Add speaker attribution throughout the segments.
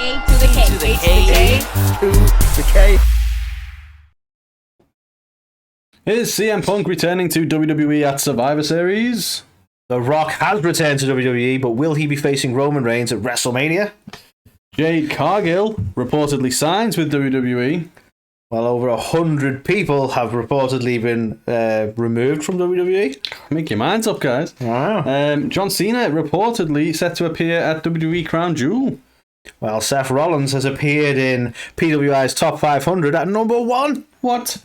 Speaker 1: A to the K.
Speaker 2: To the K.
Speaker 3: To the K.
Speaker 4: Is CM Punk returning to WWE at Survivor Series?
Speaker 3: The Rock has returned to WWE, but will he be facing Roman Reigns at WrestleMania?
Speaker 4: Jade Cargill reportedly signs with WWE.
Speaker 3: Well, over 100 people have reportedly been removed from WWE.
Speaker 4: Make your minds up, guys.
Speaker 3: Wow.
Speaker 4: John Cena reportedly set to appear at WWE Crown Jewel.
Speaker 3: Well, Seth Rollins has appeared in PWI's Top 500 at number 1.
Speaker 4: What?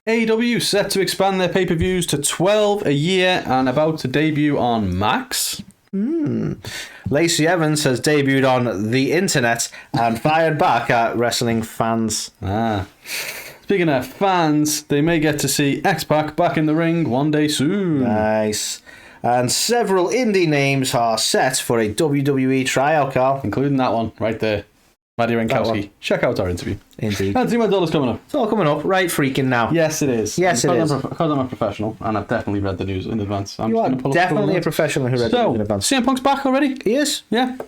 Speaker 4: AEW set to expand their pay-per-views to 12 a year and about to debut on Max.
Speaker 3: Lacey Evans has debuted on the internet and fired back at wrestling fans.
Speaker 4: Speaking of fans, they may get to see X-Pac back in the ring one day soon.
Speaker 3: Nice. And several indie names are set for a WWE tryout, Carl.
Speaker 4: Including that one right there. Maddie Rankowski. Check out our interview.
Speaker 3: Indeed.
Speaker 4: And $2 coming up.
Speaker 3: It's all coming up right freaking now.
Speaker 4: Yes, it is.
Speaker 3: Yes, it is.
Speaker 4: Because I'm a professional, and I've definitely read the news in advance.
Speaker 3: You are definitely a professional who read it in advance.
Speaker 4: CM Punk's back already?
Speaker 3: He is?
Speaker 4: Yeah.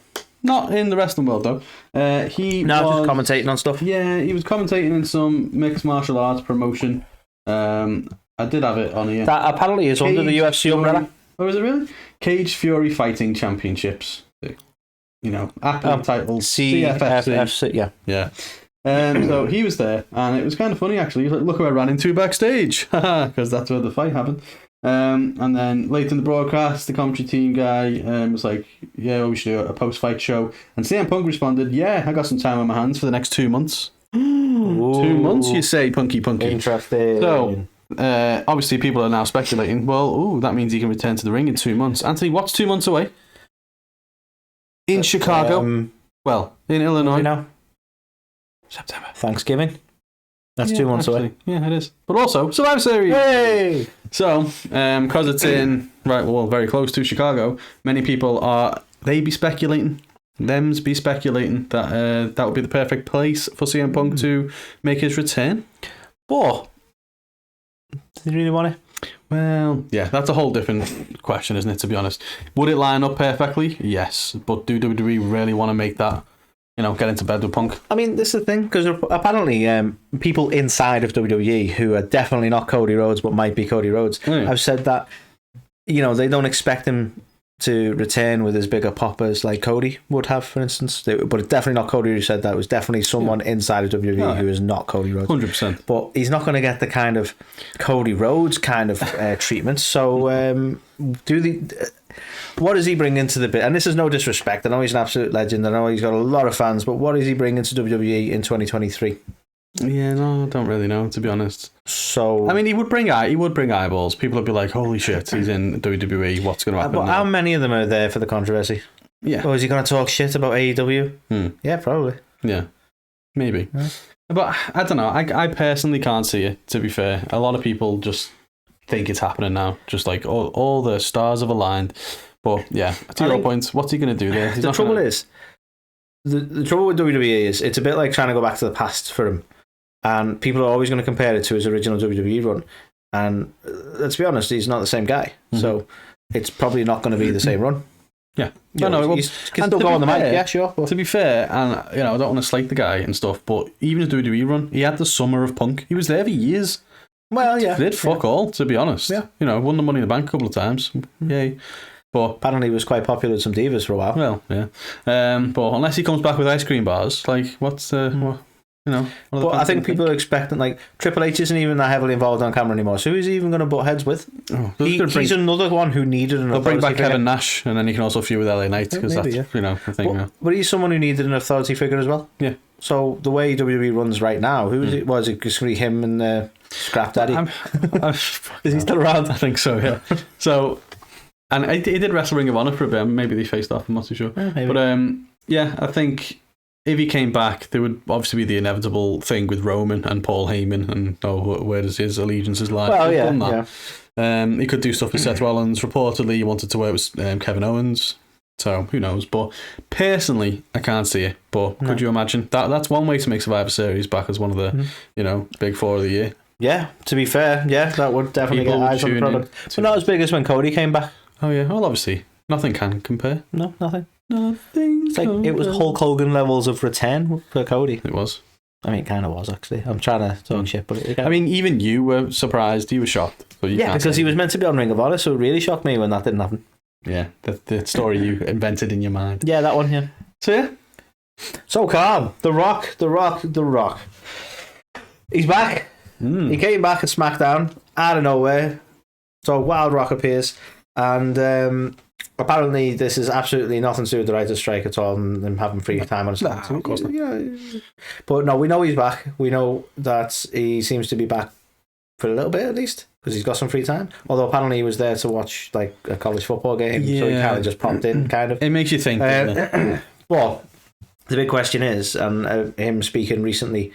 Speaker 4: Not in the wrestling world, though.
Speaker 3: Just commentating on stuff.
Speaker 4: Yeah, he was commentating in some mixed martial arts promotion. I did have it on here.
Speaker 3: That apparently is under the UFC umbrella.
Speaker 4: Oh, is it really? Cage Fury Fighting Championships. You know, athlete title.
Speaker 3: CFFC, yeah.
Speaker 4: Yeah. So he was there, and it was kind of funny, actually. Look who I ran into backstage, because that's where the fight happened. And then late in the broadcast, the commentary team guy was like, yeah, we should do a post-fight show. And CM Punk responded, yeah, I got some time on my hands for the next 2 months.
Speaker 3: Ooh.
Speaker 4: 2 months, you say, Punky.
Speaker 3: Interesting.
Speaker 4: So, obviously people are now speculating, well, that means he can return to the ring in 2 months. Anthony, what's 2 months away? In Chicago? In Illinois?
Speaker 3: Now?
Speaker 4: September.
Speaker 3: Thanksgiving? That's 2 months away.
Speaker 4: Yeah, it is. But also, Survivor Series!
Speaker 3: Hey!
Speaker 4: So, because it's very close to Chicago, many people be speculating that that would be the perfect place for CM Punk to make his return.
Speaker 3: But, do you really want it?
Speaker 4: Well, yeah, that's a whole different question, isn't it, to be honest? Would it line up perfectly? Yes. But do WWE really want to make that, get into bed with Punk?
Speaker 3: I mean, this is the thing, because apparently people inside of WWE who are definitely not Cody Rhodes but might be Cody Rhodes have said that, they don't expect him to return with as big a pop as like Cody would have, for instance. But it's definitely not Cody who said that. It was definitely someone inside of WWE who is not Cody Rhodes.
Speaker 4: 100%.
Speaker 3: But he's not going to get the kind of Cody Rhodes kind of treatment. So what does he bring into the bit? And this is no disrespect. I know he's an absolute legend. I know he's got a lot of fans. But what does he bring into WWE in 2023?
Speaker 4: Yeah, no, I don't really know, to be honest.
Speaker 3: So
Speaker 4: I mean, he would bring eyeballs. People would be like, "Holy shit, he's in WWE. What's going to happen?"
Speaker 3: But
Speaker 4: now?
Speaker 3: how many of them are there for the controversy?
Speaker 4: Yeah.
Speaker 3: Or is he going to talk shit about AEW? Yeah, probably.
Speaker 4: Yeah, maybe. Yeah. But I don't know. I personally can't see it. To be fair, a lot of people just think it's happening now. Just like all the stars have aligned. But yeah, to your point, what's he going to do there?
Speaker 3: The trouble is, the trouble with WWE is it's a bit like trying to go back to the past for him. And people are always going to compare it to his original WWE run. And let's be honest, he's not the same guy. Mm-hmm. So it's probably not going to be the same run.
Speaker 4: Yeah.
Speaker 3: He's can still go on the mic, yeah, sure. But.
Speaker 4: To be fair, and I don't want to slight the guy and stuff, but even his WWE run, he had the summer of Punk. He was there for years.
Speaker 3: Well, yeah.
Speaker 4: He did fuck all, to be honest.
Speaker 3: Yeah.
Speaker 4: Won the Money in the Bank a couple of times. Yay. But
Speaker 3: apparently he was quite popular with some divas for a while.
Speaker 4: Well, yeah. But unless he comes back with ice cream bars, like, what's the...
Speaker 3: But I think people are expecting, like, Triple H isn't even that heavily involved on camera anymore, so who's he even going to butt heads with? He's another one who needed an authority
Speaker 4: figure. They'll bring back
Speaker 3: figure.
Speaker 4: Kevin Nash, and then he can also feud with LA Knight, because that's, the thing.
Speaker 3: But he's someone who needed an authority figure as well.
Speaker 4: Yeah.
Speaker 3: So the way WWE runs right now, who is it? Was it just going to be him and Scrap Daddy? Is he still around?
Speaker 4: I think so, yeah. So, and he did wrestle Ring of Honor for a bit, maybe they faced off, I'm not too sure. But yeah, I think... if he came back, there would obviously be the inevitable thing with Roman and Paul Heyman, and where does his allegiances lie?
Speaker 3: Well, yeah.
Speaker 4: He could do stuff with Seth Rollins. Reportedly, he wanted to work with Kevin Owens. So who knows? But personally, I can't see it. But could you imagine that's one way to make Survivor Series back as one of the big four of the year?
Speaker 3: Yeah. To be fair, that would definitely get eyes on the product. But not as big as when Cody came back.
Speaker 4: Oh yeah. Well, obviously, nothing can compare.
Speaker 3: No, nothing. It's like it was Hulk Hogan levels of return for Cody.
Speaker 4: It was.
Speaker 3: I mean, it kind of was, actually. I'm trying to talk shit, but
Speaker 4: I mean, even you were surprised. You were shocked. So
Speaker 3: because he was meant to be on Ring of Honor, so it really shocked me when that didn't happen.
Speaker 4: Yeah, the story you invented in your mind.
Speaker 3: Yeah, that one, yeah.
Speaker 4: So, yeah.
Speaker 3: So calm. The Rock. He's back. He came back at Smackdown out of nowhere. So Wild Rock appears, and apparently this is absolutely nothing to do with the writer's strike at all, and them having free time on his
Speaker 4: of course not.
Speaker 3: Yeah. But no, we know he's back. We know that he seems to be back for a little bit at least, because he's got some free time. Although apparently he was there to watch like a college football game, so he kind of just popped in, kind of.
Speaker 4: It makes you think.
Speaker 3: Well, the big question is, and him speaking recently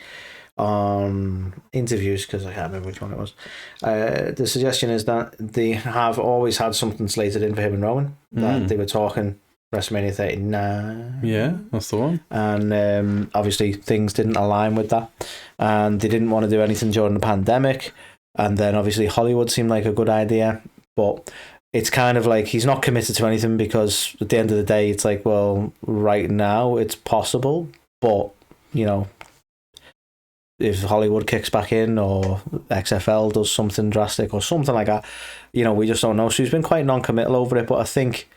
Speaker 3: on interviews, because I can't remember which one it was, the suggestion is that they have always had something slated in for him and Roman, that they were talking WrestleMania 39.
Speaker 4: Yeah, that's the one.
Speaker 3: And obviously things didn't align with that, and they didn't want to do anything during the pandemic, and then obviously Hollywood seemed like a good idea, but it's kind of like he's not committed to anything, because at the end of the day it's like, well, right now it's possible, but you know, if Hollywood kicks back in or XFL does something drastic or something like that, you know, we just don't know. So he's been quite non-committal over it, but I think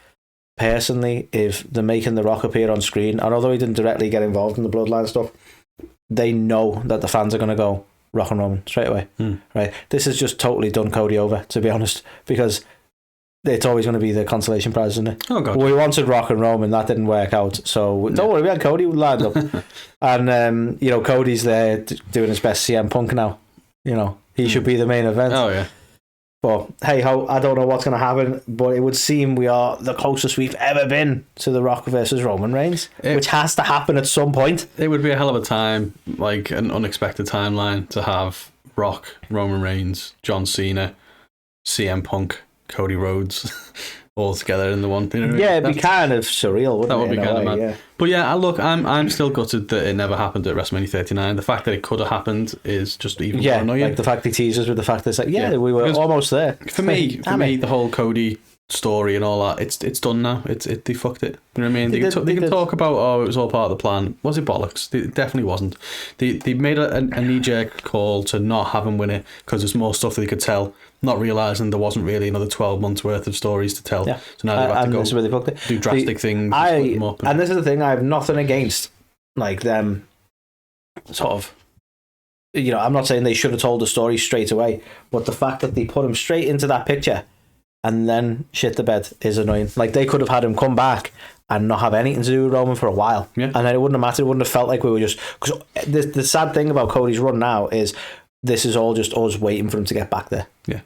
Speaker 3: personally, if they're making The Rock appear on screen, and although he didn't directly get involved in the Bloodline stuff, they know that the fans are going to go Rock and Roman straight away. Right? This has just totally done Cody over, to be honest, because it's always going to be the consolation prize, isn't it?
Speaker 4: Oh, God.
Speaker 3: We wanted Rock and Roman, that didn't work out. So don't worry, we had Cody lined up. And, you know, Cody's there doing his best CM Punk now. You know, he should be the main event.
Speaker 4: Oh, yeah.
Speaker 3: But hey ho, I don't know what's going to happen, but it would seem we are the closest we've ever been to The Rock versus Roman Reigns, which has to happen at some point.
Speaker 4: It would be a hell of a time, like an unexpected timeline, to have Rock, Roman Reigns, John Cena, CM Punk, Cody Rhodes all together in the one thing.
Speaker 3: Yeah, it'd be kind of surreal, wouldn't it?
Speaker 4: That would be kind of mad.
Speaker 3: Yeah.
Speaker 4: But yeah, look, I'm still gutted that it never happened at WrestleMania 39. The fact that it could have happened is just even more annoying.
Speaker 3: Like the fact they teased us with the fact that it's like, we were almost there.
Speaker 4: For me, the whole Cody story and all that, it's done now. They fucked it. You know what I mean? They can talk about, it was all part of the plan. Was it bollocks? It definitely wasn't. They made a knee-jerk call to not have him win it because there's more stuff that they could tell, not realising there wasn't really another 12 months worth of stories to tell. Yeah. So now they've had to go
Speaker 3: this is where they fucked it.
Speaker 4: Do drastic things.
Speaker 3: And this is the thing, I have nothing against like them sort of, you know, I'm not saying they should have told the story straight away, but the fact that they put him straight into that picture and then shit the bed is annoying. Like, they could have had him come back and not have anything to do with Roman for a while. Yeah. And then it wouldn't have mattered. It wouldn't have felt like we were just... Because the sad thing about Cody's run now is this is all just us waiting for him to get back there.
Speaker 4: Yeah.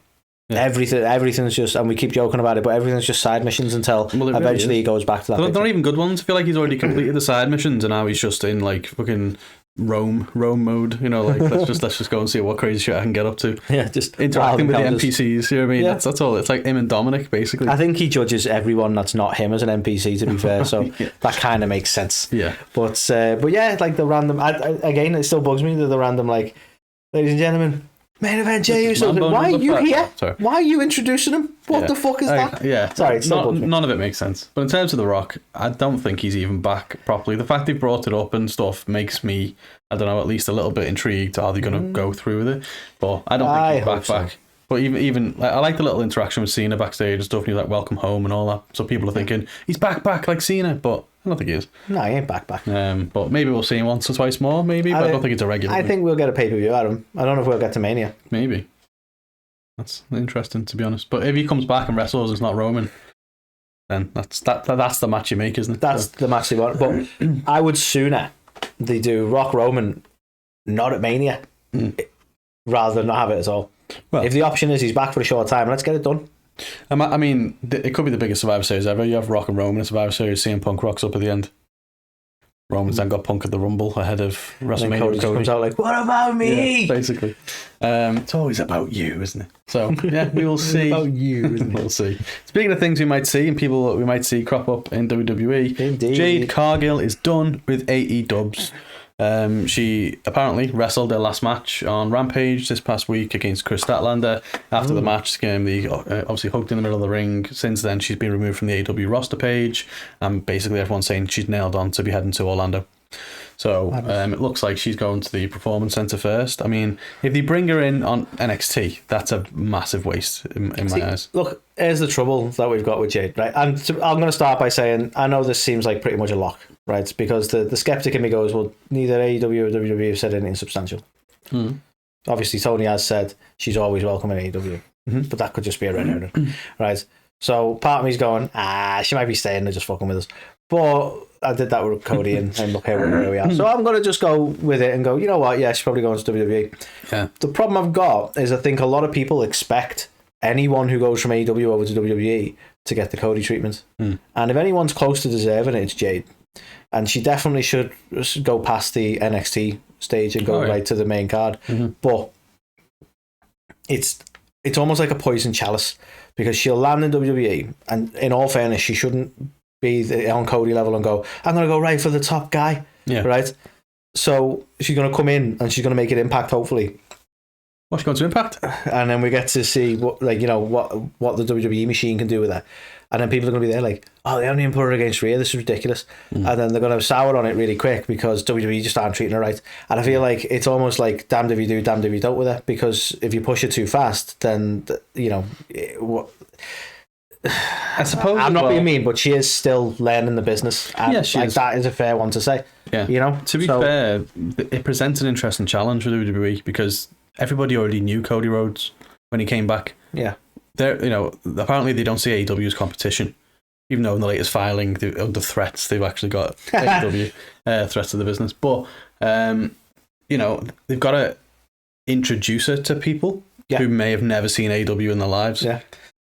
Speaker 3: Everything's just... And we keep joking about it, but everything's just side missions until eventually he goes back to that.
Speaker 4: They're not even good ones. I feel like he's already completed the side missions and now he's just in, like, fucking... Rome mode, you know, like let's just go and see what crazy shit I can get up to.
Speaker 3: Yeah, just
Speaker 4: interacting with the NPCs, you know what I mean? Yeah. That's all. It's like him and Dominic, basically.
Speaker 3: I think he judges everyone that's not him as an NPC, to be fair, so that kind of makes sense.
Speaker 4: Yeah.
Speaker 3: But yeah, like the random, again, it still bugs me that the random, like, ladies and gentlemen, main event Jey Uso. Why are you here? Sorry. Why are you introducing him? What the fuck is that?
Speaker 4: Yeah.
Speaker 3: Sorry, it's still bugs me.
Speaker 4: None of it makes sense. But in terms of The Rock, I don't think he's even back properly. The fact they brought it up and stuff makes me, I don't know, at least a little bit intrigued. Are they going to go through with it? But I don't think he's back. But even like, I like the little interaction with Cena backstage and stuff, and he's like, welcome home and all that. So people are thinking, he's back like Cena, but I don't think he is.
Speaker 3: No, he ain't back.
Speaker 4: But maybe we'll see him once or twice more, maybe, but I don't think it's a regular.
Speaker 3: I think we'll get a pay-per-view out of him. I don't know if we'll get to Mania.
Speaker 4: Maybe. That's interesting, to be honest. But if he comes back and wrestles, it's not Roman, then that's the match you make, isn't it?
Speaker 3: That's the match they want. But I would sooner they do Rock Roman not at Mania rather than not have it at all. Well, if the option is he's back for a short time, let's get it done.
Speaker 4: I mean, it could be the biggest Survivor Series ever. You have Rock and Roman in Survivor Series, CM Punk rocks up at the end. Roman's then got Punk at the Rumble ahead of WrestleMania.
Speaker 3: Cody comes out like, what about me?
Speaker 4: Yeah, basically. It's always about you, isn't it? So, yeah, we will see.
Speaker 3: About you, isn't it?
Speaker 4: We'll see. Speaking of things we might see and people that we might see crop up in WWE,
Speaker 3: indeed,
Speaker 4: Jade Cargill is done with AEW. She apparently wrestled her last match on Rampage this past week against Chris Statlander. After the match, they obviously hugged in the middle of the ring. Since then, she's been removed from the AEW roster page, and basically everyone's saying she's nailed on to be heading to Orlando. So it looks like she's going to the Performance Center first. I mean, if they bring her in on NXT, that's a massive waste in my eyes.
Speaker 3: Look, here's the trouble that we've got with Jade, right? And I'm going to start by saying, I know this seems like pretty much a lock, right? Because the skeptic in me goes, well, neither AEW or WWE have said anything substantial. Obviously, Tony has said she's always welcome in AEW, but that could just be a red herring, right? So part of me's going, she might be staying there just fucking with us. But I did that with Cody and look here where we are. So I'm going to just go with it and go, you know what? Yeah, she's probably going to WWE.
Speaker 4: Yeah.
Speaker 3: The problem I've got is I think a lot of people expect anyone who goes from AEW over to WWE to get the Cody treatment. And if anyone's close to deserving it, it's Jade. And she definitely should go past the NXT stage and go right to the main card. But it's almost like a poison chalice because she'll land in WWE. And in all fairness, she shouldn't be on Cody level and go, I'm going to go right for the top guy. Yeah. Right? So she's going to come in and she's going to make an impact, hopefully.
Speaker 4: What's going to Impact?
Speaker 3: And then we get to see what the WWE machine can do with that. And then people are going to be there like, oh, they haven't even put her against Rhea. This is ridiculous. And then they're going to sour on it really quick because WWE just aren't treating her right. And I feel like it's almost like damned if you do, damned if you don't with her. Because if you push it too fast, then,
Speaker 4: I suppose
Speaker 3: I'm not being mean, but she is still learning the business. And she is. That is a fair one to say.
Speaker 4: Yeah. To be fair, it presents an interesting challenge for WWE because everybody already knew Cody Rhodes when he came back.
Speaker 3: Yeah.
Speaker 4: Apparently they don't see AEW as competition, even though in the latest filing, under threats, they've actually got AEW threats to the business. But, they've got to introduce her to people who may have never seen AEW in their lives.
Speaker 3: Yeah.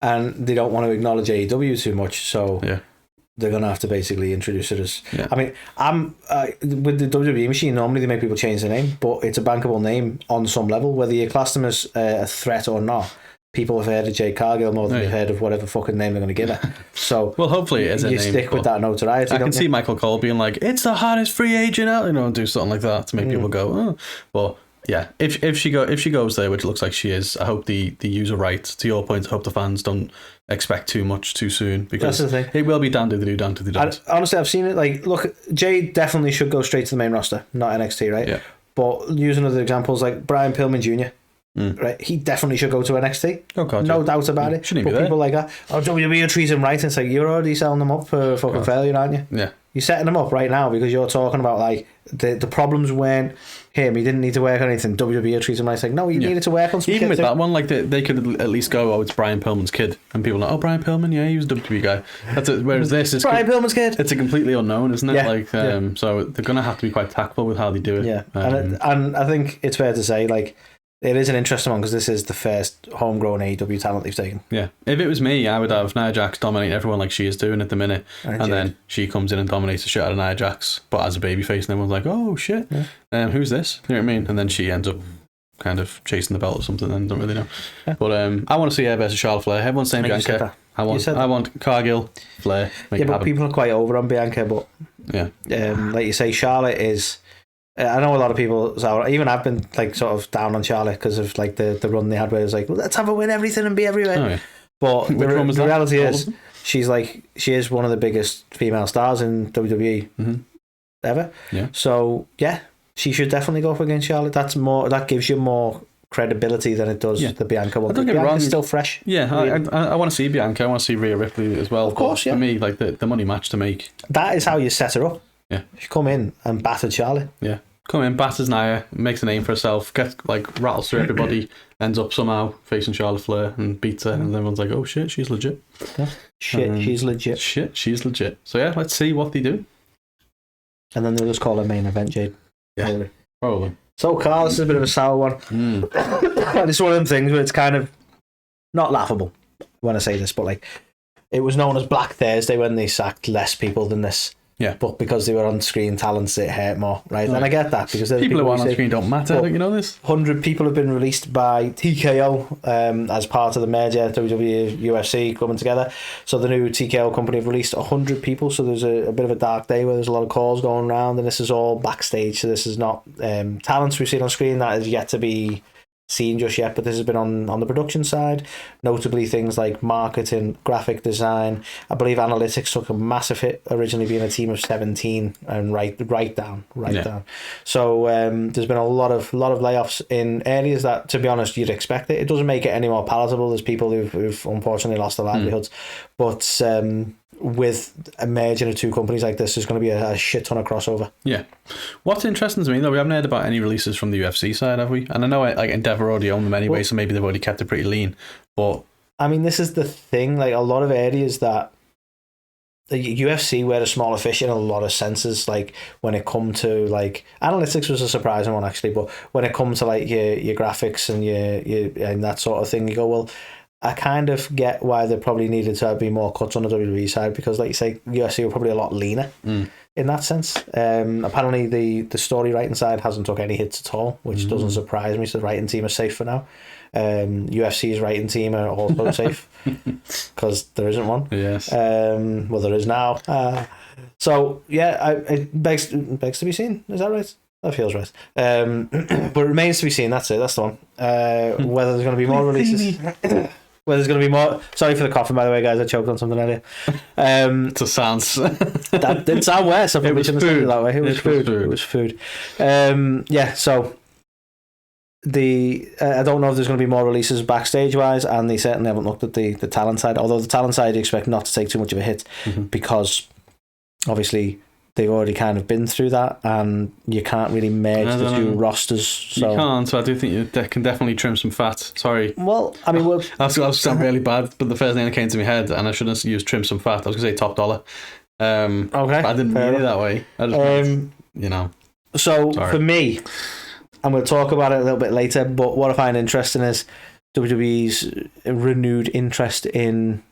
Speaker 3: And they don't want to acknowledge AEW too much, so they're going to have to basically introduce it as... Yeah. I mean, I'm with the WWE machine, normally they make people change their name, but it's a bankable name on some level. Whether you class them as a threat or not, people have heard of Jade Cargill more than they've heard of whatever fucking name they're going to give her. So
Speaker 4: well, hopefully it is a name.
Speaker 3: You stick with that notoriety.
Speaker 4: I can see Michael Cole being like, it's the hottest free agent out, and do something like that to make people go, oh. Well, yeah, if she goes there, which it looks like she is, I hope the user right. To your point, I hope the fans don't expect too much too soon because
Speaker 3: that's the thing.
Speaker 4: It will be damned if they do, damned if they don't.
Speaker 3: Honestly, I've seen it. Like, look, Jade definitely should go straight to the main roster, not NXT, right? Yeah. But using other examples like Brian Pillman Jr., right? He definitely should go to NXT.
Speaker 4: Oh God,
Speaker 3: no doubt about it.
Speaker 4: Shouldn't
Speaker 3: but
Speaker 4: be there.
Speaker 3: People like that, WWE treat him right, and it's like you're already selling them up for fucking failure, aren't you?
Speaker 4: Yeah.
Speaker 3: You're setting them up right now because you're talking about like the problems weren't him. He didn't need to work on anything. WWE treats him right. It's like no, you needed to work on some.
Speaker 4: Even with that one, like they could at least go, oh, it's Brian Pillman's kid, and people are like, oh, Brian Pillman, yeah, he was a WWE guy. That's it. Whereas this is
Speaker 3: Brian Pillman's kid.
Speaker 4: It's a completely unknown, isn't it? Yeah. So they're gonna have to be quite tactful with how they do it.
Speaker 3: Yeah, and I think it's fair to say like. It is an interesting one because this is the first homegrown AEW talent they've taken.
Speaker 4: Yeah. If it was me, I would have Nia Jax dominate everyone like she is doing at the minute. And then she comes in and dominates the shit out of Nia Jax, but as a babyface, and everyone's like, oh shit, who's this? You know what I mean? And then she ends up kind of chasing the belt or something and don't really know. Yeah. But I want to see her versus Charlotte Flair. Everyone's saying Bianca. I want Cargill, Flair.
Speaker 3: But people are quite over on Bianca, but like you say, Charlotte is... I know a lot of people, even I've been like sort of down on Charlotte because of like the run they had where it was like, well, let's have her win everything and be everywhere. Oh, yeah. But the reality is, she is one of the biggest female stars in WWE ever. Yeah. So yeah, she should definitely go up against Charlotte. That gives you more credibility than it does the Bianca one.
Speaker 4: Don't get me wrong,
Speaker 3: it's still fresh.
Speaker 4: Yeah, I want to see Bianca. I want to see Rhea Ripley as well.
Speaker 3: Of course,
Speaker 4: For me, like the money match to make.
Speaker 3: That is how you set her up.
Speaker 4: Yeah,
Speaker 3: she come in and battered Charlotte.
Speaker 4: Yeah, come in, batters Nia, makes a name for herself, gets like rattles through everybody, ends up somehow facing Charlotte Flair and beats her, and everyone's like, "Oh shit, she's legit."
Speaker 3: Yeah. She's legit.
Speaker 4: Shit, she's legit. So yeah, let's see what they do.
Speaker 3: And then they'll just call her main event, Jade.
Speaker 4: Yeah, probably.
Speaker 3: So, Carl, this is a bit of a sour one. It's one of them things where it's kind of not laughable when I say this, but like it was known as Black Thursday when they sacked less people than this. Yeah. But because they were on-screen talents, it hurt more, right? And I get that, because
Speaker 4: people who aren't on screen don't matter. Don't you know this?
Speaker 3: 100 people have been released by TKO as part of the merger, WWE, UFC coming together. So the new TKO company have released 100 people. So there's a bit of a dark day where there's a lot of calls going around, and this is all backstage. So this is not talents we've seen on screen that is yet to be seen just yet, but this has been on the production side, notably things like marketing, graphic design. I believe analytics took a massive hit, originally being a team of 17 and right down. So there's been a lot of layoffs in areas that, to be honest, you'd expect it. It doesn't make it any more palatable. There's people who've unfortunately lost their livelihoods, but with a merging of two companies like this, there's going to be a shit ton of crossover. Yeah.
Speaker 4: What's interesting to me, though, we haven't heard about any releases from the UFC side, have we? And I know like Endeavour already own them anyway, so maybe they've already kept it pretty lean. But
Speaker 3: I mean, this is the thing, like a lot of areas that the UFC were a smaller fish in a lot of senses, like when it come to like analytics was a surprising one actually, but when it comes to like your graphics and your and that sort of thing, you go, well, I kind of get why there probably needed to be more cuts on the WWE side, because like you say, UFC were probably a lot leaner in that sense. Apparently the story writing side hasn't took any hits at all, which doesn't surprise me. So the writing team is safe for now. UFC's writing team are also safe because there isn't one.
Speaker 4: Yes.
Speaker 3: Well, there is now. So yeah, it begs to be seen. Is that right? That feels right. But it remains to be seen. That's it. That's the one. Whether there's going to be more releases. Whether there's going to be more. Sorry for the coughing, by the way, guys. I choked on something earlier.
Speaker 4: It's a sound.
Speaker 3: That didn't sound worse.
Speaker 4: It was food.
Speaker 3: That way. It was food. It was food. Yeah. So I don't know if there's going to be more releases backstage wise, and they certainly haven't looked at the talent side. Although the talent side, you expect not to take too much of a hit because obviously they've already kind of been through that, and you can't really merge the two rosters. So.
Speaker 4: You can't, so I do think you can definitely trim some fat. Sorry.
Speaker 3: Well, I mean...
Speaker 4: I'll sound really bad, but the first thing that came to my head, and I shouldn't have used trim some fat, I was going to say top dollar. Okay. I didn't mean it that way. I just
Speaker 3: So,
Speaker 4: sorry.
Speaker 3: For me, and we'll talk about it a little bit later, but what I find interesting is WWE's renewed interest in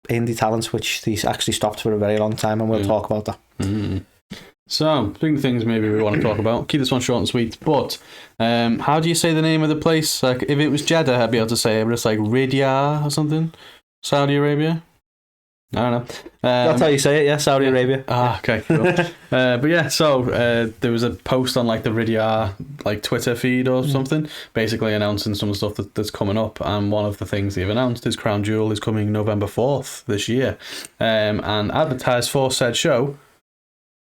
Speaker 3: indie talents, which they actually stopped for a very long time, and we'll talk about that.
Speaker 4: So, speaking of things maybe we want to talk about, keep this one short and sweet, but how do you say the name of the place? Like, if it was Jeddah, I'd be able to say it, but it's like Riyadh or something? Saudi Arabia? I don't know.
Speaker 3: That's how you say it, yeah, Saudi Arabia.
Speaker 4: Ah, okay, cool. But yeah, so there was a post on like the Riyadh like Twitter feed or something, basically announcing some of the stuff that's coming up, and one of the things they've announced is Crown Jewel is coming November 4th this year, and advertised for said show,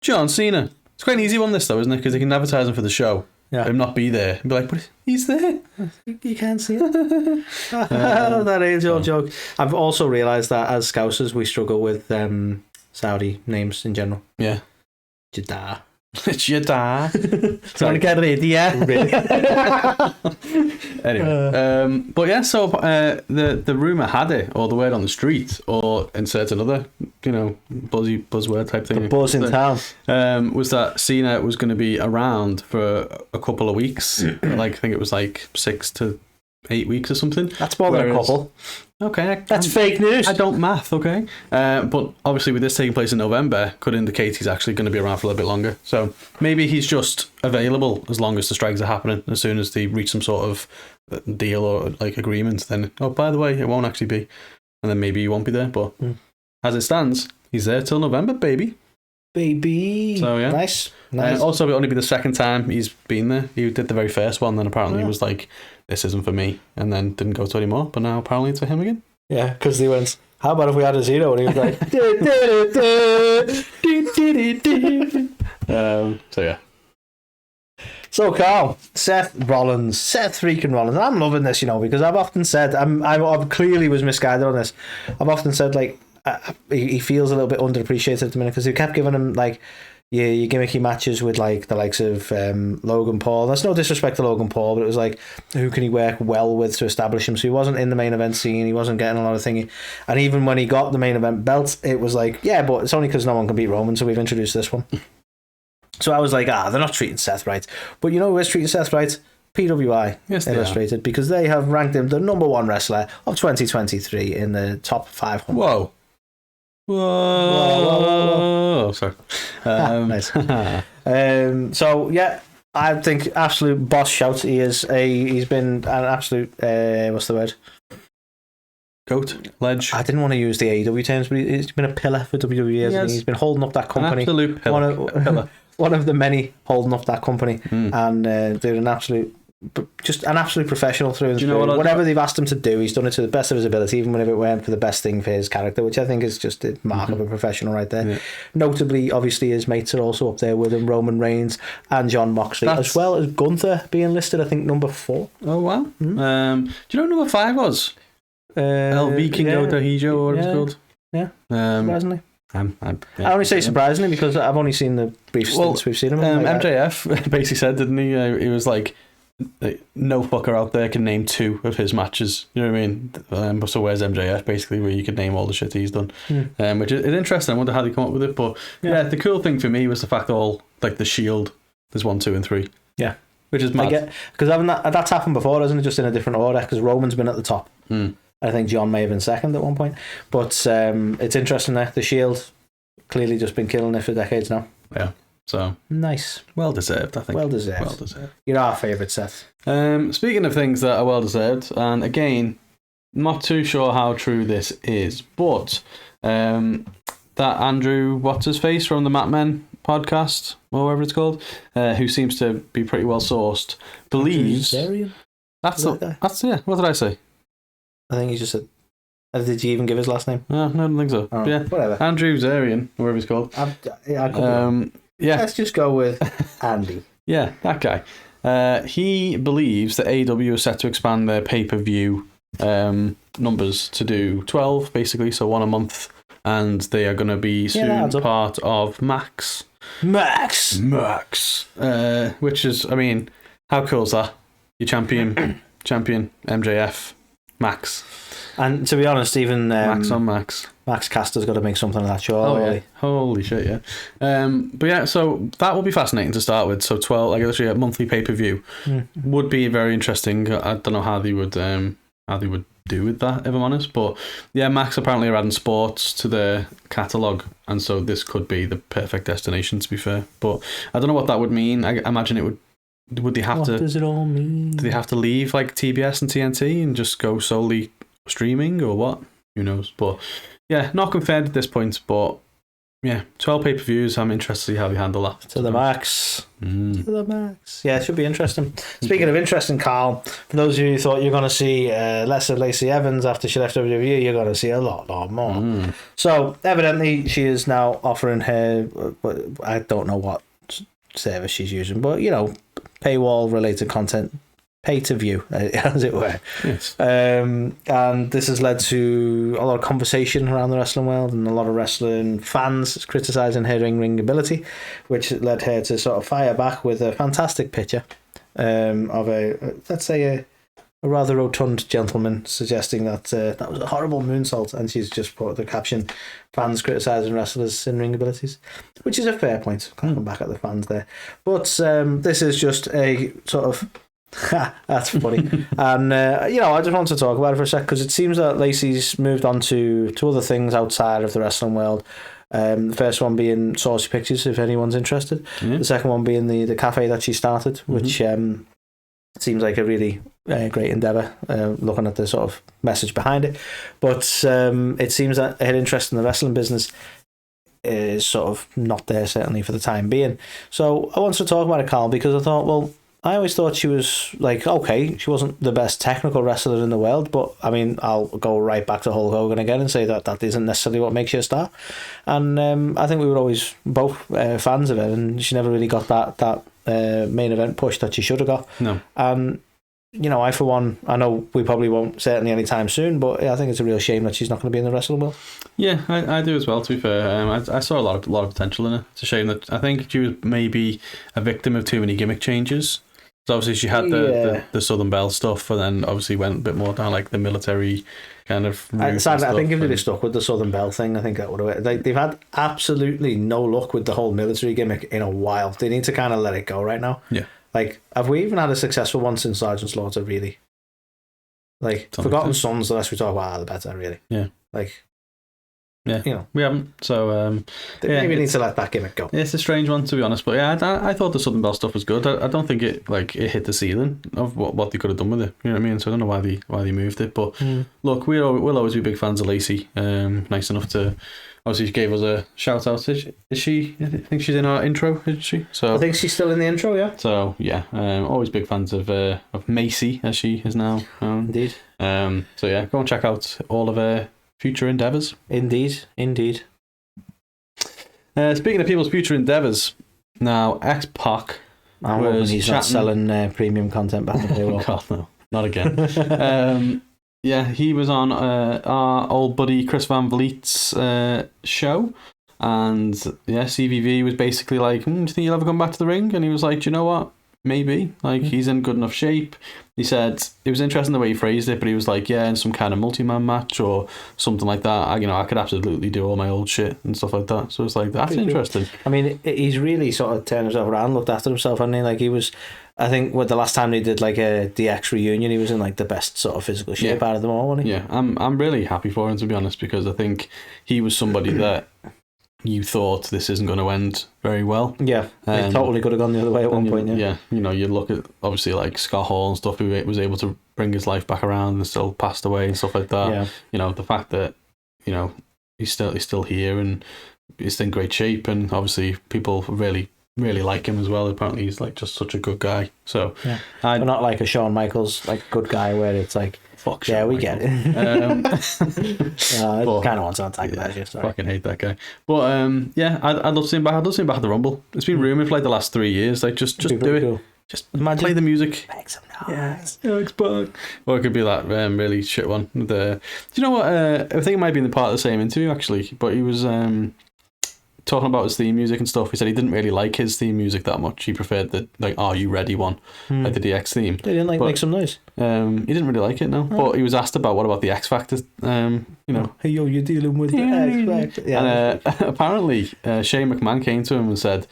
Speaker 4: John Cena. It's quite an easy one this though, isn't it? Because they can advertise him for the show. Yeah. Him not be there and be like, but he's there.
Speaker 3: You can't see it. That age-old joke. I've also realised that as Scousers, we struggle with Saudi names in general.
Speaker 4: Yeah.
Speaker 3: Jeddah.
Speaker 4: Jeddah.
Speaker 3: Trying to get it, yeah.
Speaker 4: Anyway, but yeah, so the rumour had it, or the word on the street, or insert another, buzzword type thing.
Speaker 3: The buzz in town.
Speaker 4: Was that Cena was going to be around for a couple of weeks. Like, I think it was like 6 to 8 weeks or something.
Speaker 3: That's more than a couple.
Speaker 4: Okay.
Speaker 3: That's fake news.
Speaker 4: I don't math, okay? But obviously with this taking place in November, could indicate he's actually going to be around for a little bit longer. So maybe he's just available as long as the strikes are happening. As soon as they reach some sort of deal or like agreement, then, oh, by the way, it won't actually be. And then maybe he won't be there. But as it stands, he's there till November, baby. So yeah.
Speaker 3: Nice.
Speaker 4: Also, it'll only be the second time he's been there. He did the very first one, then apparently he was like, this isn't for me, and then didn't go to anymore, but now apparently it's for him again.
Speaker 3: Yeah, because they went, how about if we had a zero? And he was like,
Speaker 4: so yeah.
Speaker 3: So Carl, Seth freaking Rollins. I'm loving this, because I've often said, I've clearly was misguided on this. I've often said, like, he feels a little bit underappreciated at the minute, because they kept giving him, like, your gimmicky matches with like the likes of Logan Paul. That's no disrespect to Logan Paul, but it was like, who can he work well with to establish him? So he wasn't in the main event scene, he wasn't getting a lot of thingy, and even when he got the main event belt, it was like, yeah, but it's only because no one can beat Roman, so we've introduced this one. So I was like, they're not treating Seth right. But you know who is treating Seth right? PWI Illustrated, because they have ranked him the #1 wrestler of 2023 in the top 500.
Speaker 4: Whoa. Whoa. Sorry.
Speaker 3: Nice. So yeah, I think absolute boss shout. He's been an absolute what's the word?
Speaker 4: Goat, ledge.
Speaker 3: I didn't want to use the AEW terms, but he's been a pillar for WWE. Yes. He's been holding up that company.
Speaker 4: An absolute pillar.
Speaker 3: One of the many holding up that company, and they're an absolute professional through and through. Whatever they've asked him to do, he's done it to the best of his ability, even when it weren't for the best thing for his character, which I think is just a mark of a professional right there. Yeah. Notably, obviously, his mates are also up there with him, Roman Reigns and Jon Moxley, as well as Gunther being listed, I think, number 4.
Speaker 4: Oh, wow. Do you know what number 5 was? El Vikingo Dahijo, or whatever it's called.
Speaker 3: Yeah, surprisingly. I only say
Speaker 4: Yeah.
Speaker 3: Surprisingly because I've only seen the brief stints we've seen him.
Speaker 4: MJF basically said, didn't he? He was like, no fucker out there can name 2 of his matches. You know what I mean? So where's MJF, basically, where you could name all the shit he's done? Which is interesting. I wonder how they come up with it. But yeah, the cool thing for me was the fact that all, like, the Shield, there's 1, 2, and 3. Yeah. Which is mad.
Speaker 3: Because that's happened before, hasn't it? Just in a different order, because Roman's been at the top. I think John may have been second at one point. But it's interesting there. The Shield clearly just been killing it for decades now.
Speaker 4: Yeah. So
Speaker 3: nice.
Speaker 4: Well deserved, I think.
Speaker 3: Well deserved. You're our favourite, Seth.
Speaker 4: Speaking of things that are well deserved, and again, not too sure how true this is, but that Andrew, what's his face from the Mat Men podcast, or whatever it's called, who seems to be pretty well sourced, believes that's what did I say?
Speaker 3: I think he just said. Did you even give his last name?
Speaker 4: No, I don't think so. Yeah,
Speaker 3: whatever.
Speaker 4: Andrew Zarian, whatever he's called.
Speaker 3: Yeah. Let's just go with Andy.
Speaker 4: Yeah, that guy. He believes that AEW is set to expand their pay-per-view numbers to do 12, basically, so 1 a month, and they are going to be soon part of Max. Which is, I mean, how cool is that? Your champion MJF, Max.
Speaker 3: And to be honest, even
Speaker 4: Max on Max.
Speaker 3: Max Caster's got to make something of that show.
Speaker 4: Yeah. Holy shit, yeah. But yeah, so that will be fascinating to start with. So 12, like literally a monthly pay-per-view would be very interesting. I don't know how they would do with that, if I'm honest. But yeah, Max apparently are adding sports to their catalogue, and so this could be the perfect destination, to be fair. But I don't know what that would mean. I imagine it would. Would they have to?
Speaker 3: What does it all mean?
Speaker 4: Do they have to leave like TBS and TNT and just go solely streaming, or what? Who knows? But yeah, not confirmed at this point. But yeah, 12 pay-per-views. I'm interested to see how they handle that.
Speaker 3: To the max. To the max. Yeah, it should be interesting. Speaking of interesting, Carl, for those of you who thought you're going to see less of Lacey Evans after she left WWE, you're going to see a lot more. So evidently, she is now offering her. I don't know what service she's using, but you know, paywall related content, pay to view, as it were.
Speaker 4: Yes.
Speaker 3: And this has led to a lot of conversation around the wrestling world, and a lot of wrestling fans criticising her ring ability, which led her to sort of fire back with a fantastic picture of let's say a rather rotund gentleman suggesting that that was a horrible moonsault, and she's just put the caption, fans criticising wrestlers' in-ring abilities, which is a fair point. Can't come back at the fans there. But this is just a sort of, that's funny. And, you know, I just want to talk about it for a sec, because it seems that Lacey's moved on to other things outside of the wrestling world. The first one being Saucy Pictures, if anyone's interested. The second one being the cafe that she started, which seems like a really great endeavour, looking at the sort of message behind it. But it seems that her interest in the wrestling business is sort of not there, certainly for the time being. So I wanted to talk about it, Carl, because I thought, well, I always thought she was like, okay, she wasn't the best technical wrestler in the world, but I mean, I'll go right back to Hulk Hogan again and say that isn't necessarily what makes you a star. And I think we were always both fans of her, and she never really got that main event push that she should have got.
Speaker 4: No.
Speaker 3: And you know, I for one, I know we probably won't, certainly anytime soon, but I think it's a real shame that she's not going to be in the wrestling world.
Speaker 4: Yeah, I do as well, to be fair. I saw a lot of potential in it. It's a shame that I think she was maybe a victim of too many gimmick changes. So obviously she had the Southern Belle stuff, and then obviously went a bit more down like the military kind of route.
Speaker 3: I think if they'd have stuck with the Southern Belle thing, I think that would have. They've had absolutely no luck with the whole military gimmick in a while. They need to kind of let it go right now.
Speaker 4: Yeah.
Speaker 3: Like, have we even had a successful one since Sergeant Slaughter, really? Like, Forgotten Sons, the less we talk about, the better, really.
Speaker 4: Yeah.
Speaker 3: Like,
Speaker 4: Yeah,
Speaker 3: you know,
Speaker 4: we haven't. So
Speaker 3: maybe need to let that gimmick go.
Speaker 4: It's a strange one, to be honest. But yeah, I thought the Southern Belle stuff was good. I don't think it hit the ceiling of what they could have done with it. You know what I mean? So I don't know why they moved it. But look, we'll always be big fans of Lacey. Nice enough to. Obviously, she gave us a shout out. Is she? I think she's in our intro, isn't she? So
Speaker 3: I think she's still in the intro. Yeah.
Speaker 4: So yeah, always big fans of Macy, as she is now.
Speaker 3: Indeed.
Speaker 4: So yeah, go and check out all of her future endeavours.
Speaker 3: Indeed.
Speaker 4: Speaking of people's future endeavours, now X-Pac was
Speaker 3: he's
Speaker 4: chatting...
Speaker 3: not selling premium content back in the day.
Speaker 4: Oh God, no, not again. Yeah, he was on our old buddy Chris Van Vliet's show, and yeah, CVV was basically like, do you think he'll ever come back to the ring? And he was like, do you know what? Maybe. Like, he's in good enough shape. He said, it was interesting the way he phrased it, but he was like, yeah, in some kind of multi-man match or something like that, I could absolutely do all my old shit and stuff like that. So it's like, that's interesting.
Speaker 3: I mean, he's really sort of turned himself around, looked after himself, hasn't he? Like, he was, I think, the last time they did like a DX reunion, he was in like the best sort of physical shape out of them all, wasn't he?
Speaker 4: Yeah, I'm really happy for him, to be honest, because I think he was somebody that you thought this isn't going to end very well.
Speaker 3: Yeah, it totally could have gone the other way at one point. Yeah,
Speaker 4: you know, you look at obviously like Scott Hall and stuff, who was able to bring his life back around and still passed away and stuff like that.
Speaker 3: Yeah.
Speaker 4: You know, the fact that, you know, he's still here and he's in great shape, and obviously people really like him as well. Apparently he's like just such a good guy. So
Speaker 3: yeah, but not like a Shawn Michaels like good guy where it's like, fuck yeah, we get it. I kind of want to antagonize you. Sorry.
Speaker 4: Fucking hate that guy. But yeah, I'd love to see him back. I'd love to see him back at the Rumble. It's been rumoured for like the last 3 years. Like just do it. Cool. Just imagine, play the music.
Speaker 3: Make some noise.
Speaker 4: Yeah, X-Pac. Or it could be that really shit one. Do you know what? I think it might be in the part of the same interview actually. But he was talking about his theme music and stuff. He said he didn't really like his theme music that much. He preferred the Are You Ready one, like the DX theme.
Speaker 3: They didn't Make Some Noise.
Speaker 4: He didn't really like it, no. But he was asked about what about the X Factor. You know,
Speaker 3: hey yo, you're dealing with the X Factor. Yeah.
Speaker 4: And apparently, Shane McMahon came to him and said,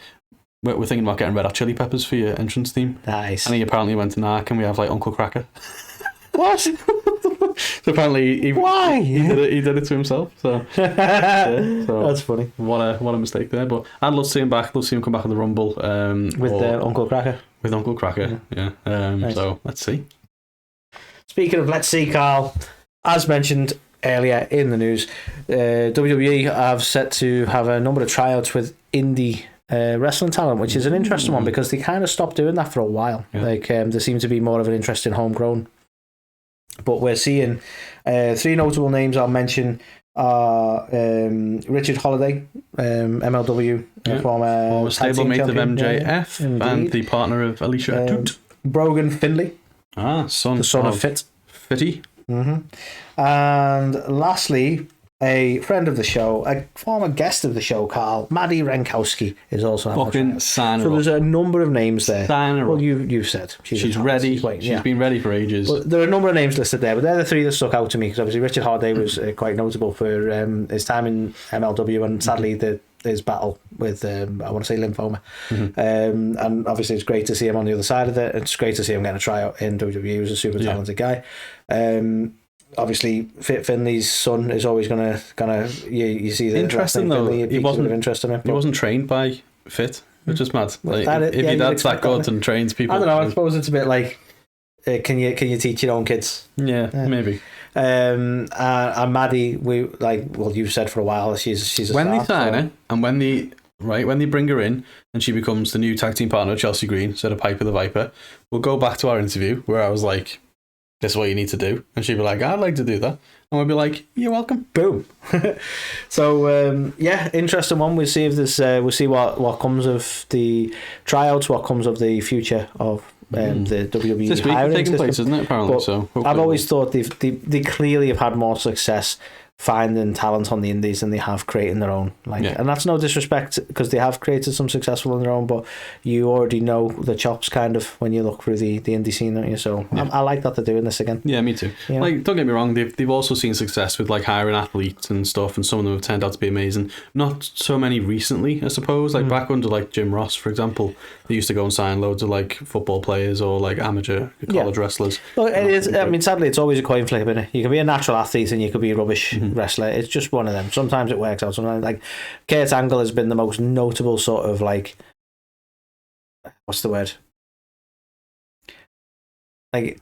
Speaker 4: "We're thinking about getting Red Hot Chili Peppers for your entrance theme."
Speaker 3: Nice.
Speaker 4: And he apparently went, "Nah, can we have like Uncle Cracker?"
Speaker 3: What?
Speaker 4: So apparently,
Speaker 3: why
Speaker 4: he did it to himself. So, so
Speaker 3: that's funny.
Speaker 4: What a mistake there. But I'd love to see him back. Love to see him come back at the Rumble
Speaker 3: with Uncle Cracker.
Speaker 4: With Uncle Cracker, yeah. Nice. So let's see.
Speaker 3: Speaking of let's see, Carl, as mentioned earlier in the news, WWE have set to have a number of tryouts with indie wrestling talent, which is an interesting one because they kind of stopped doing that for a while. Yeah. Like there seems to be more of an interest in homegrown. But we're seeing 3 notable names I'll mention are Richard Holiday, MLW, former
Speaker 4: stablemate of MJF, and the partner of Alicia Toot.
Speaker 3: Brogan Finlay,
Speaker 4: the son of Fitty.
Speaker 3: Mm-hmm. And lastly, a friend of the show, a former guest of the show, Carl, Maddie Renkowski, is also
Speaker 4: fucking sign her
Speaker 3: So there's a number of names there.
Speaker 4: Sign her
Speaker 3: well, you've said
Speaker 4: she's ready. She's been ready for ages.
Speaker 3: But there are a number of names listed there, but they're the 3 that stuck out to me because obviously Richard Holiday was quite notable for his time in MLW and sadly his battle with I want to say lymphoma. And obviously it's great to see him on the other side of it. It's great to see him getting a tryout in WWE. He was a super talented guy. Obviously, Finley's son is always gonna you see the
Speaker 4: interesting though.
Speaker 3: He wasn't interest in him.
Speaker 4: He wasn't trained by Fit, which is mad. Like, if your dad's that good and trains people,
Speaker 3: I don't know. I suppose it's a bit like can you teach your own kids?
Speaker 4: Yeah, maybe.
Speaker 3: And Maddie, you've said for a while she's a
Speaker 4: when
Speaker 3: star,
Speaker 4: they sign her and when they bring her in and she becomes the new tag team partner of Chelsea Green instead of Piper the Viper, we'll go back to our interview where I was like, this is what you need to do. And she'd be like, I'd like to do that. And we'd be like, you're welcome.
Speaker 3: Boom. So, interesting one. We'll see if this, we'll see what comes of the tryouts, what comes of the future of the WWE
Speaker 4: this week
Speaker 3: hiring
Speaker 4: taking
Speaker 3: system.
Speaker 4: Place, isn't it? Apparently,
Speaker 3: but
Speaker 4: so
Speaker 3: I've always thought they clearly have had more success finding talent on the indies than they have creating their own. And that's no disrespect because they have created some successful on their own, but you already know the chops kind of when you look through the indie scene, don't you? So I like that they're doing this again.
Speaker 4: Yeah, me too. You know? Like, don't get me wrong, they've also seen success with like hiring athletes and stuff, and some of them have turned out to be amazing. Not so many recently, I suppose. Like back under like Jim Ross, for example, they used to go and sign loads of like football players or like amateur college wrestlers.
Speaker 3: Well, it is. I mean, sadly, it's always a coin flip, isn't it? You can be a natural athlete and you could be rubbish wrestler. It's just one of them. Sometimes it works out. Sometimes, like, Kurt Angle has been the most notable sort of, like, what's the word? Like,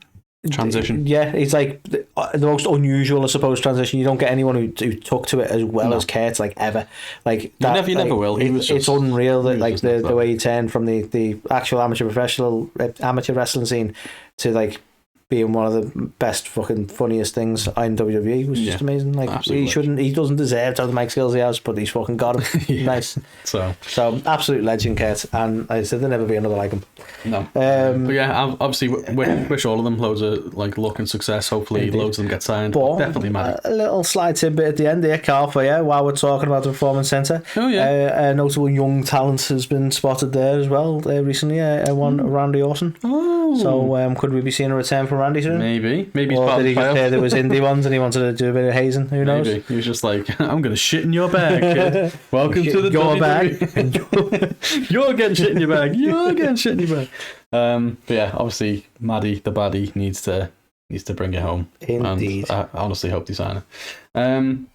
Speaker 4: transition.
Speaker 3: Yeah, it's like the most unusual, I suppose, transition. You don't get anyone who took to it as well as Kurt, like, ever. Like that,
Speaker 4: you never will.
Speaker 3: It's unreal that, like, the way he turned from the actual amateur wrestling scene to, like, being one of the best fucking funniest things in WWE was just amazing. Like, he doesn't deserve to have the mic skills he has, but he's fucking got him. Nice. So absolute legend, Kurt, and I said there'll never be another like him.
Speaker 4: No. But yeah, obviously wish all of them loads of, like, luck and success. Hopefully loads of them get signed. But definitely Maddie. A
Speaker 3: little slide tidbit at the end there, Carl, for you, while we're talking about the Performance Centre.
Speaker 4: Oh yeah.
Speaker 3: A notable young talent has been spotted there as well recently. One Randy Orton.
Speaker 4: Oh.
Speaker 3: So could we be seeing a return from Randy soon?
Speaker 4: Maybe he's
Speaker 3: or
Speaker 4: part
Speaker 3: did he just hear there was indie ones and he wanted to do a bit of hazing? Who knows?
Speaker 4: Maybe he was just like, I'm gonna shit in your bag, kid. Welcome to the
Speaker 3: your bag.
Speaker 4: You're getting shit in your bag. You're getting shit in your bag. But yeah, obviously Maddie the baddie needs to bring it home.
Speaker 3: Indeed.
Speaker 4: And I honestly hope they sign it.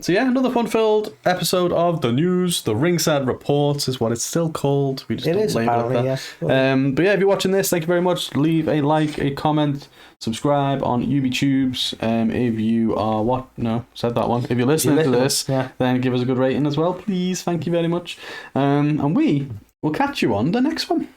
Speaker 4: So yeah, another fun-filled episode of the news. The Ringside Reports is what it's still called. We just
Speaker 3: it
Speaker 4: don't
Speaker 3: is
Speaker 4: label
Speaker 3: apparently,
Speaker 4: it that.
Speaker 3: yes.
Speaker 4: But yeah, if you're watching this, thank you very much. Leave a like, a comment, subscribe on UbiTubes. If you are if you're listening to this, then give us a good rating as well, please. Thank you very much. And we will catch you on the next one.